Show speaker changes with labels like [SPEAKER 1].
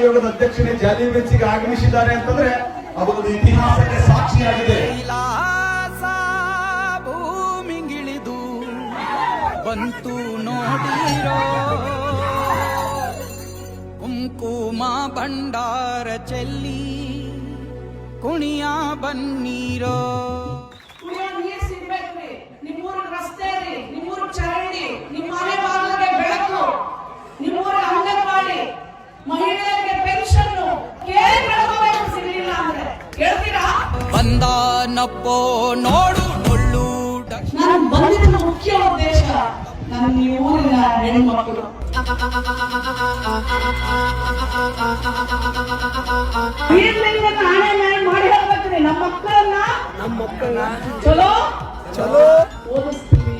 [SPEAKER 1] ಆಯೋಗದ ಅಧ್ಯಕ್ಷರೇ ಜಾಲಿ ಬೆಂಚಿಗೆ ಆಗಮಿಸಿದ್ದಾರೆ ಅಂತಂದ್ರೆ ಅದೊಂದು ಇತಿಹಾಸಕ್ಕೆ ಸಾಕ್ಷಿಯಾಗಿದೆ.
[SPEAKER 2] ಭೂಮಿಗಿಳಿದು ಬಂತು ನೋಡಿರೋ ಕುಂಕುಮ ಭಂಡಾರ ಚೆಲ್ಲಿ ಕುಣಿಯ ಬನ್ನೀರೋ.
[SPEAKER 3] ನೀರ್ ಸಿಗ್ಬೇಕ್ರಿ, ನಿಮ್ಮೂರ ರಸ್ತೆ ರೀ, ನಿಮ್ಮೂರ ಚರಂಡಿ, ನಿಮ್ಮ ಮನೆ ಬಾಗಿಲಿಗೆ ಬೆಳಕು, ನಿಮ್ಮೂರ ಅಂಗನವಾಡಿ, ಮಹಿಳೆಯರಿಗೆ ಪೆನ್ಷನ್ ಕೇಳಿ ಬೆಳಕೋಬೇಕು. ಸಿಗಲಿಲ್ಲ ಅಂದ್ರೆ ಹೇಳ್ತೀರಾ?
[SPEAKER 2] ಬಂದಾನಪ್ಪೋ ನೋಡು ಡೊಳ್ಳು
[SPEAKER 3] ನಾನು ಬಂದಿದ್ದ ಮುಖ್ಯ ಉದ್ದೇಶ ನನ್ನ ಈ ಊರಿನ ಹೆಣ್ಮಕ್ಳು. ನಾಳೆ ಮಾಡಿ ಹೇಳ್ಬೇಕ್ರಿ, ನಮ್ಮ ಮಕ್ಕಳನ್ನ ಚಲೋ ಓದಿಸ್ತೀವಿ.